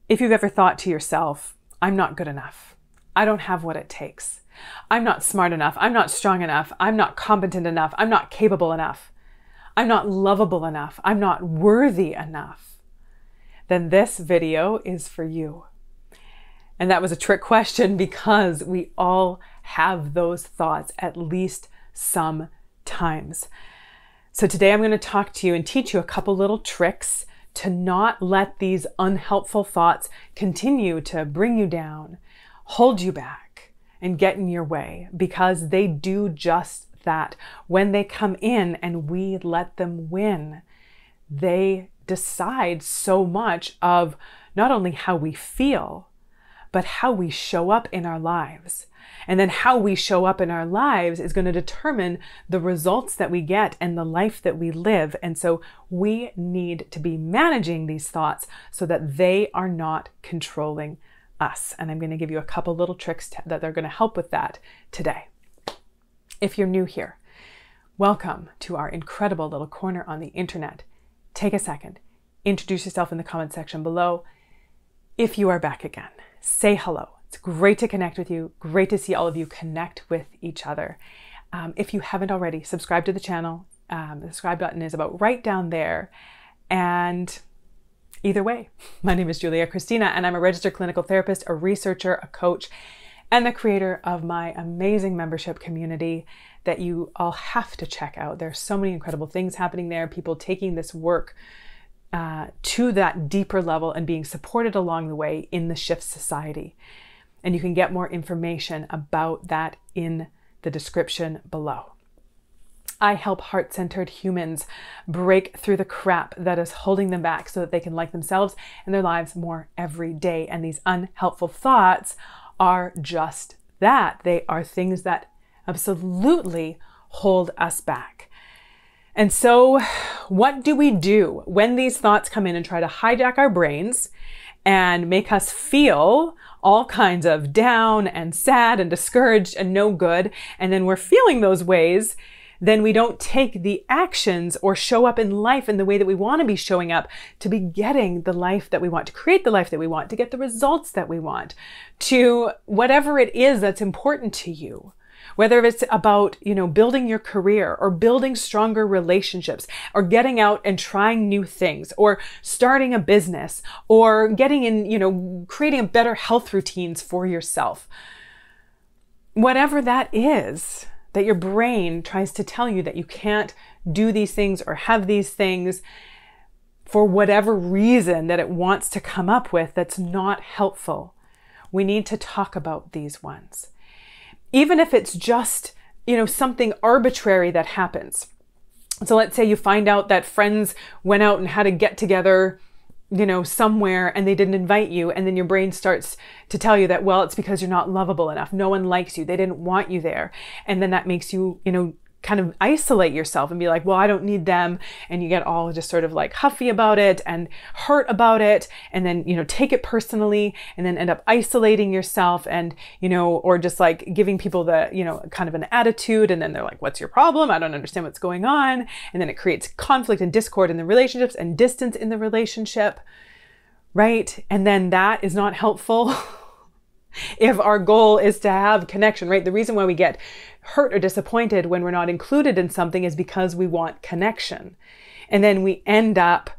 If you've ever thought to yourself, I'm not good enough. I don't have what it takes. I'm not smart enough. I'm not strong enough. I'm not competent enough. I'm not capable enough. I'm not lovable enough. I'm not worthy enough. Then this video is for you. And that was a trick question because we all have those thoughts at least sometimes. So today I'm going to talk to you and teach you a couple little tricks to not let these unhelpful thoughts continue to bring you down, hold you back, and get in your way, because they do just that. When they come in and we let them win, they decide so much of not only how we feel, but how we show up in our lives. And then how we show up in our lives is going to determine the results that we get and the life that we live. And so we need to be managing these thoughts so that they are not controlling us. And I'm going to give you a couple little tricks that are going to help with that today. If you're new here, welcome to our incredible little corner on the internet. Take a second, introduce yourself in the comment section below. If you are back again, say hello. It's great to connect with you. Great to see all of you connect with each other. If you haven't already, subscribe to the channel. The subscribe button is about right down there. And either way, my name is Kristina, and I'm a registered clinical therapist, a researcher, a coach, and the creator of my amazing membership community that you all have to check out. There's so many incredible things happening there. People taking this work to that deeper level and being supported along the way in the Shift Society. And you can get more information about that in the description below. I help heart-centered humans break through the crap that is holding them back so that they can like themselves and their lives more every day. And these unhelpful thoughts are just that. They are things that absolutely hold us back. And so what do we do when these thoughts come in and try to hijack our brains and make us feel all kinds of down and sad and discouraged and no good, and then we're feeling those ways, then we don't take the actions or show up in life in the way that we want to be showing up to be getting the life that we want, to create the life that we want, to get the results that we want, to whatever it is that's important to you. Whether it's about, building your career or building stronger relationships or getting out and trying new things or starting a business or getting in, creating better health routines for yourself. Whatever that is that your brain tries to tell you that you can't do these things or have these things for whatever reason that it wants to come up with that's not helpful. We need to talk about these ones. Even if it's just, something arbitrary that happens. So let's say you find out that friends went out and had a get together, somewhere, and they didn't invite you. And then your brain starts to tell you that, well, it's because you're not lovable enough. No one likes you. They didn't want you there. And then that makes you, kind of isolate yourself and be like, well, I don't need them. And you get all just sort of like huffy about it and hurt about it. And then, take it personally and then end up isolating yourself and, or just like giving people the, kind of an attitude. And then they're like, what's your problem? I don't understand what's going on. And then it creates conflict and discord in the relationships and distance in the relationship, right? And then that is not helpful. If our goal is to have connection, right? The reason why we get hurt or disappointed when we're not included in something is because we want connection. And then we end up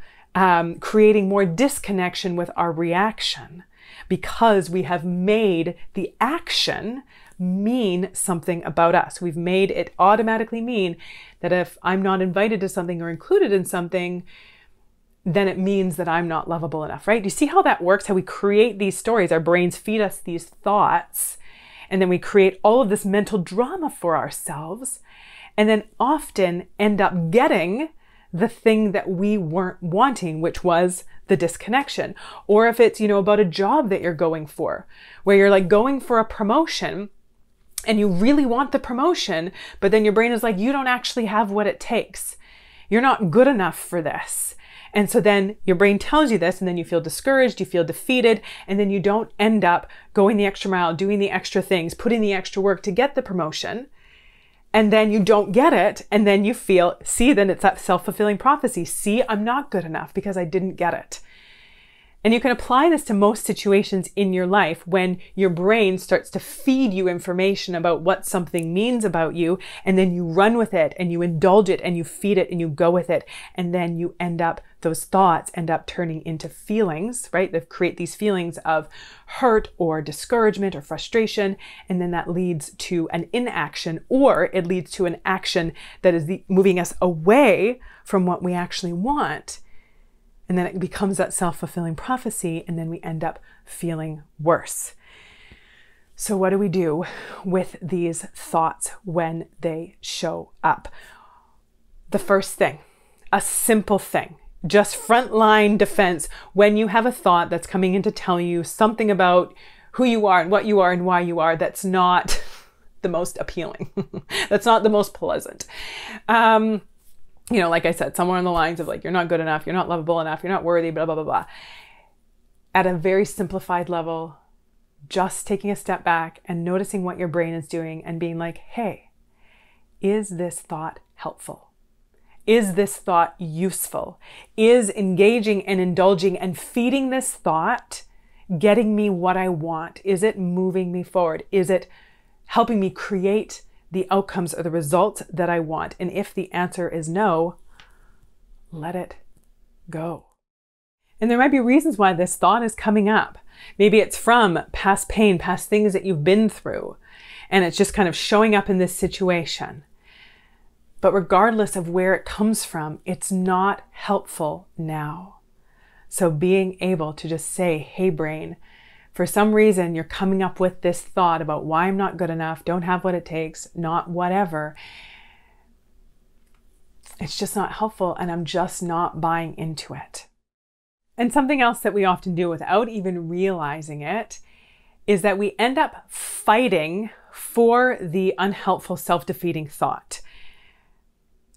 creating more disconnection with our reaction because we have made the action mean something about us. We've made it automatically mean that if I'm not invited to something or included in something, then it means that I'm not lovable enough, right? Do you see how that works? How we create these stories, our brains feed us these thoughts, and then we create all of this mental drama for ourselves, and then often end up getting the thing that we weren't wanting, which was the disconnection. Or if it's, about a job that you're going for, where you're like going for a promotion and you really want the promotion, but then your brain is like, you don't actually have what it takes. You're not good enough for this. And so then your brain tells you this, and then you feel discouraged, you feel defeated, and then you don't end up going the extra mile, doing the extra things, putting the extra work to get the promotion. And then you don't get it. And then you feel, see, then it's that self-fulfilling prophecy. See, I'm not good enough because I didn't get it. And you can apply this to most situations in your life when your brain starts to feed you information about what something means about you, and then you run with it and you indulge it and you feed it and you go with it. And then you end up, those thoughts end up turning into feelings, right? They create these feelings of hurt or discouragement or frustration. And then that leads to an inaction, or it leads to an action that is moving us away from what we actually want. And then it becomes that self-fulfilling prophecy, and then we end up feeling worse. So what do we do with these thoughts when they show up? The first thing, a simple thing, just frontline defense when you have a thought that's coming in to tell you something about who you are and what you are and why you are that's not the most appealing, that's not the most pleasant. Like I said, somewhere on the lines of like, you're not good enough, you're not lovable enough, you're not worthy, blah, blah, blah, blah. At a very simplified level, just taking a step back and noticing what your brain is doing and being like, hey, is this thought helpful? Is this thought useful? Is engaging and indulging and feeding this thought getting me what I want? Is it moving me forward? Is it helping me create the outcomes or the results that I want? And if the answer is no, let it go. And there might be reasons why this thought is coming up. Maybe it's from past pain, past things that you've been through, and it's just kind of showing up in this situation. But regardless of where it comes from, it's not helpful now. So being able to just say, hey brain, for some reason, you're coming up with this thought about why I'm not good enough, don't have what it takes, not whatever. It's just not helpful, and I'm just not buying into it. And something else that we often do without even realizing it is that we end up fighting for the unhelpful, self-defeating thought.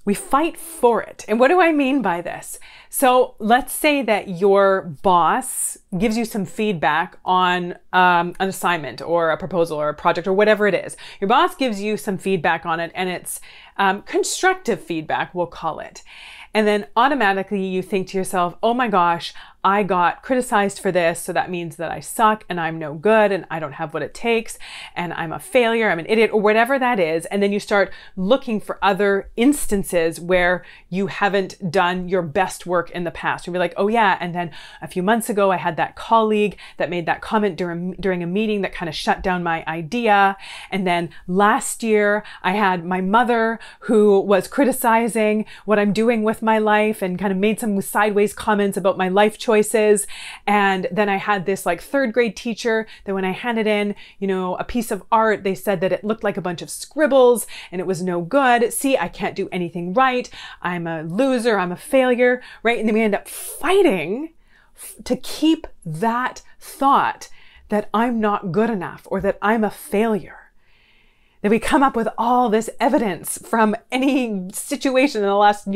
We fight for it. And what do I mean by this? So let's say that your boss gives you some feedback on an assignment or a proposal or a project or whatever it is. Your boss gives you some feedback on it, and it's constructive feedback, we'll call it. And then automatically you think to yourself, oh my gosh, I got criticized for this, so that means that I suck and I'm no good and I don't have what it takes and I'm a failure, I'm an idiot, or whatever that is. And then you start looking for other instances where you haven't done your best work in the past. You'll be like, oh yeah, and then a few months ago I had that colleague that made that comment during a meeting that kind of shut down my idea. And then last year I had my mother who was criticizing what I'm doing with my life and kind of made some sideways comments about my life choices. And then I had this like third grade teacher that when I handed in, a piece of art, they said that it looked like a bunch of scribbles and it was no good. See, I can't do anything right. I'm a loser. I'm a failure, right? And then we end up fighting to keep that thought that I'm not good enough or that I'm a failure. That we come up with all this evidence from any situation in the last,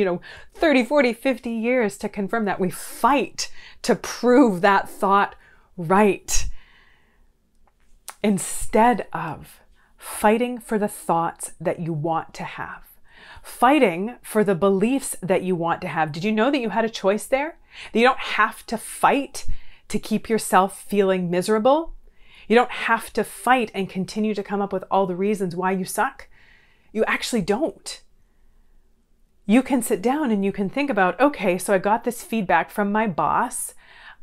30, 40, 50 years to confirm that. We fight to prove that thought right. Instead of fighting for the thoughts that you want to have. Fighting for the beliefs that you want to have. Did you know that you had a choice there? That you don't have to fight to keep yourself feeling miserable? You don't have to fight and continue to come up with all the reasons why you suck. You actually don't. You can sit down and you can think about, okay, so I got this feedback from my boss.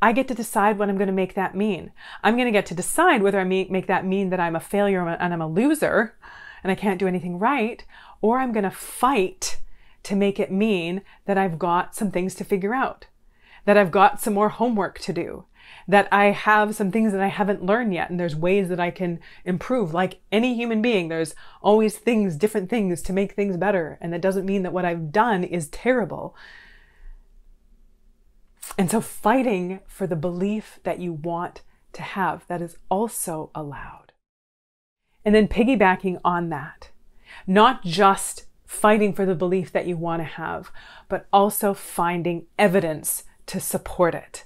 I get to decide what I'm going to make that mean. I'm going to get to decide whether I make that mean that I'm a failure and I'm a loser and I can't do anything right, or I'm going to fight to make it mean that I've got some things to figure out, that I've got some more homework to do, that I have some things that I haven't learned yet, and there's ways that I can improve. Like any human being, there's always different things to make things better. And that doesn't mean that what I've done is terrible. And so fighting for the belief that you want to have, that is also allowed. And then piggybacking on that, not just fighting for the belief that you want to have, but also finding evidence to support it.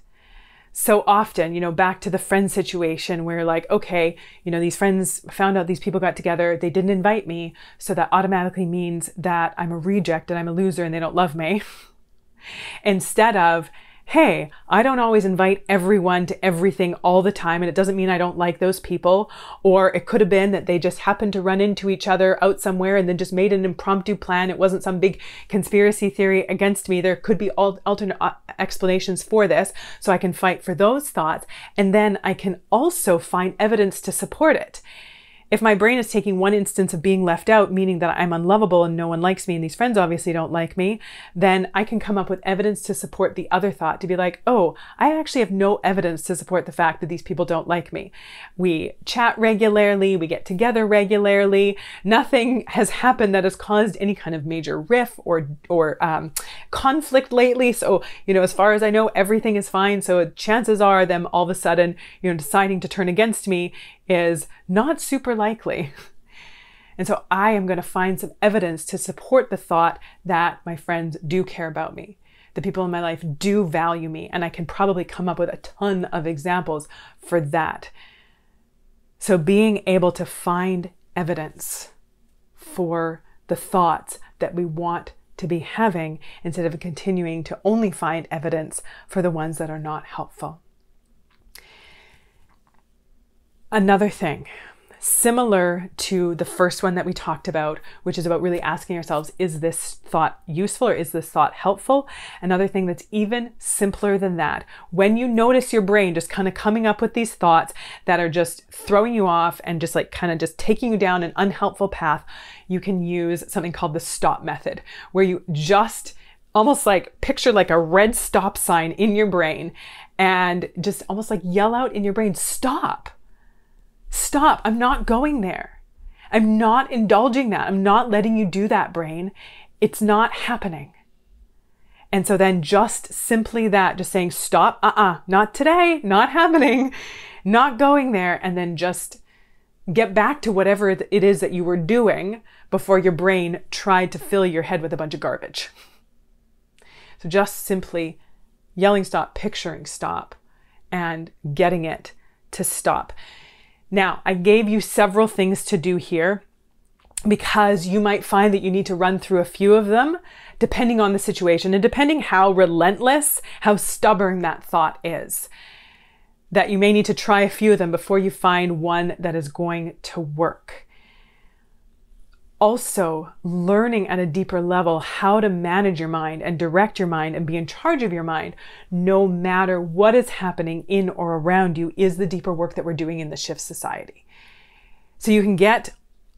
So often, back to the friend situation where like, okay, these friends found out these people got together, they didn't invite me. So that automatically means that I'm a reject and I'm a loser and they don't love me. Instead of, hey, I don't always invite everyone to everything all the time, and it doesn't mean I don't like those people. Or it could have been that they just happened to run into each other out somewhere and then just made an impromptu plan. It wasn't some big conspiracy theory against me. There could be alternate explanations for this, so I can fight for those thoughts, and then I can also find evidence to support it. If my brain is taking one instance of being left out, meaning that I'm unlovable and no one likes me and these friends obviously don't like me, then I can come up with evidence to support the other thought, to be like, oh, I actually have no evidence to support the fact that these people don't like me. We chat regularly, we get together regularly. Nothing has happened that has caused any kind of major rift or conflict lately. So, as far as I know, everything is fine. So chances are them all of a sudden, deciding to turn against me is not super likely. And so I am going to find some evidence to support the thought that my friends do care about me. The people in my life do value me. And I can probably come up with a ton of examples for that. So being able to find evidence for the thoughts that we want to be having, instead of continuing to only find evidence for the ones that are not helpful. Another thing, similar to the first one that we talked about, which is about really asking ourselves, is this thought useful or is this thought helpful? Another thing that's even simpler than that, when you notice your brain just kind of coming up with these thoughts that are just throwing you off and just just taking you down an unhelpful path, you can use something called the stop method, where you just almost picture a red stop sign in your brain and just almost yell out in your brain, stop. Stop. I'm not going there. I'm not indulging that. I'm not letting you do that, brain. It's not happening. And so then just simply that, just saying, stop, not today, not happening, not going there. And then just get back to whatever it is that you were doing before your brain tried to fill your head with a bunch of garbage. So just simply yelling stop, picturing stop, and getting it to stop. Now, I gave you several things to do here because you might find that you need to run through a few of them depending on the situation and depending how relentless, how stubborn that thought is. That you may need to try a few of them before you find one that is going to work. Also, learning at a deeper level how to manage your mind and direct your mind and be in charge of your mind, no matter what is happening in or around you, is the deeper work that we're doing in the Shift Society. So you can get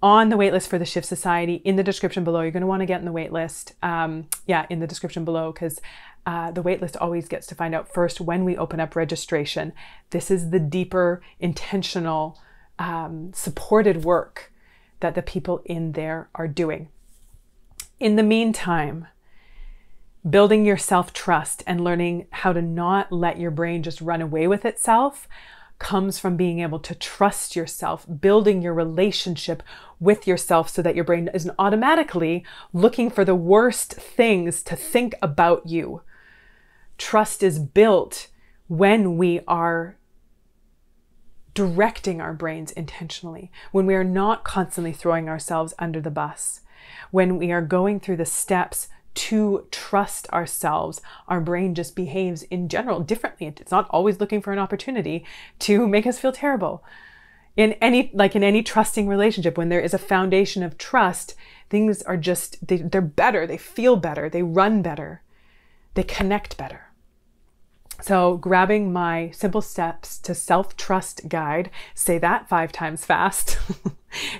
on the waitlist for the Shift Society in the description below. You're going to want to get in the waitlist, in the description below, because the waitlist always gets to find out first when we open up registration. This is the deeper, intentional, supported work that the people in there are doing. In the meantime, building your self-trust and learning how to not let your brain just run away with itself comes from being able to trust yourself, building your relationship with yourself so that your brain isn't automatically looking for the worst things to think about you. Trust is built when we are directing our brains intentionally, when we are not constantly throwing ourselves under the bus, when we are going through the steps to trust ourselves. Our brain just behaves in general differently. It's not always looking for an opportunity to make us feel terrible. In any trusting relationship, when there is a foundation of trust, things are just, they're better, they feel better, they run better, they connect better. So grabbing my Simple Steps to Self-Trust guide, say that 5 times fast,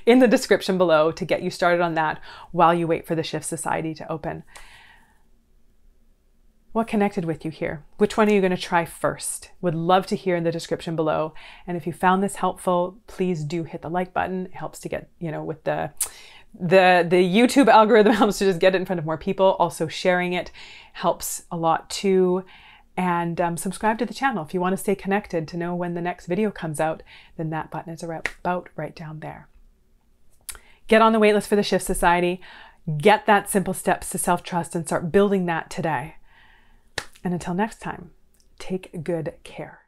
in the description below to get you started on that while you wait for the Shift Society to open. What connected with you here? Which one are you going to try first? Would love to hear in the description below. And if you found this helpful, please do hit the like button. It helps to get, with the YouTube algorithm, helps to just get it in front of more people. Also sharing it helps a lot too. And subscribe to the channel. If you want to stay connected to know when the next video comes out, then that button is about right down there. Get on the waitlist for the Shift Society. Get that Simple Steps to Self-Trust and start building that today. And until next time, take good care.